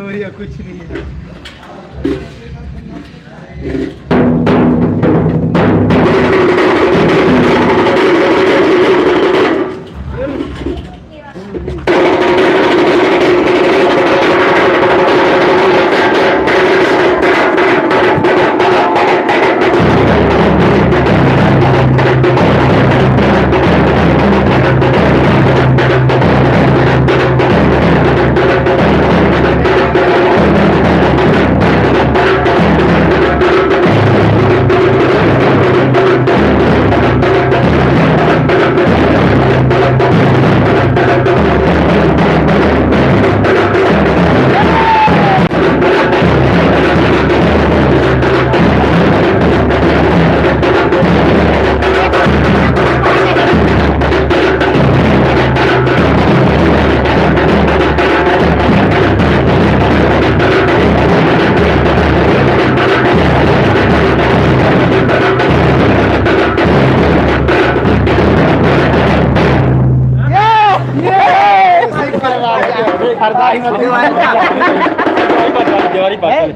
भैया कुछ नहीं है।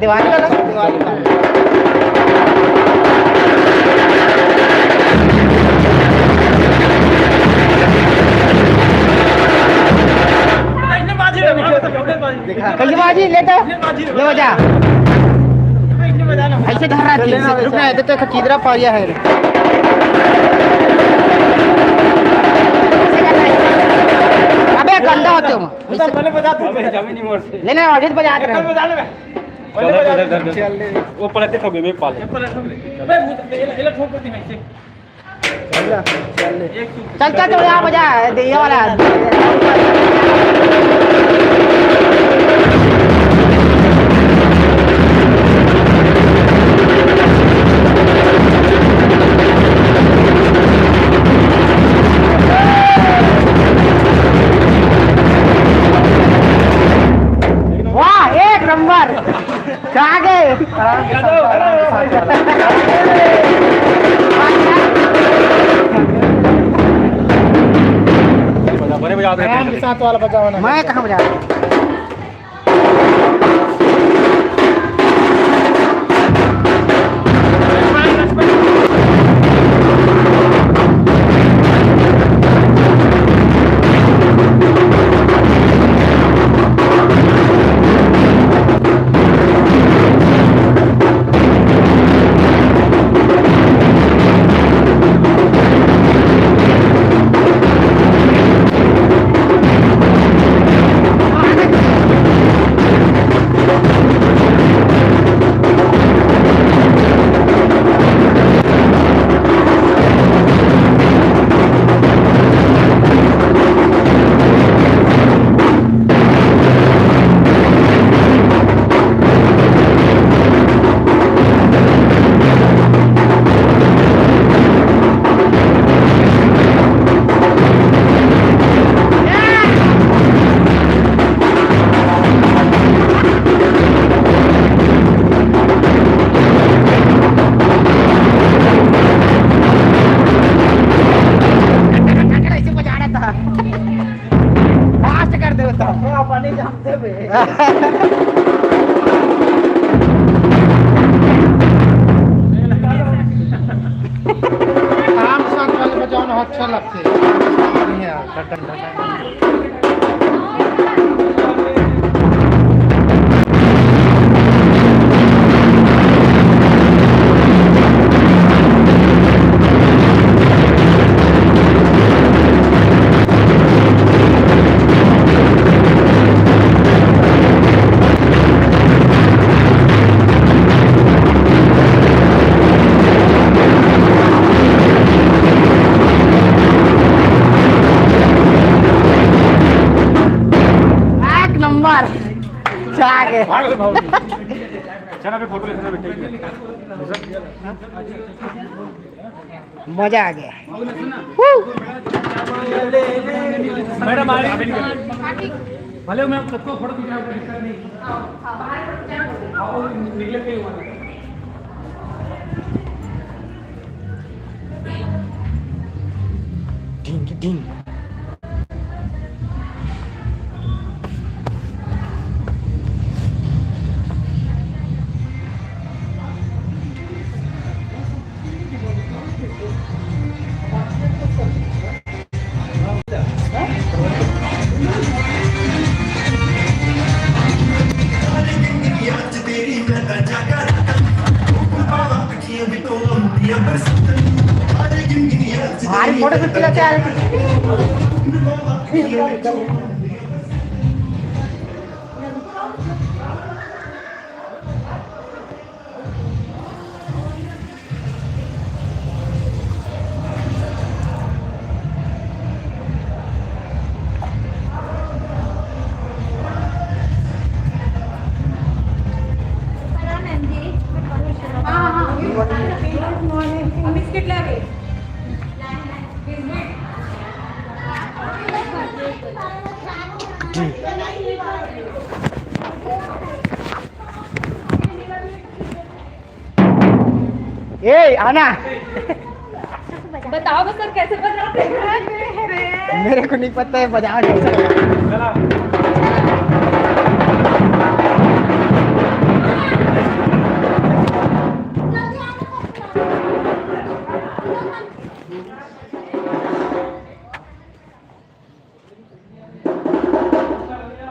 दिवाली वाला बाजी लेता ले बजा ऐसे धर रहा थी रुक ना तो खीदरा पारिया है अबे गंदा होते हो पहले बजा तू जमीन मोड़ से लेना ऑडियंस बजा रहे वो पलटे ठोके में पाले ये ठोक दी मैं चल चल तो यहाँ बजा ये वाला वाह एक नंबर कहाँ गए साथ वाला बजा मैं कहाँ बजा अच्छा लगते मजा आ गया मैडम भले मैं सबको फोटो खींचना दिक्कत नहीं निकले के ढिंग ढिंग ए आना बताओ बस सर कैसे बजाते हैं मेरे को नहीं पता है बजाओ कैसे।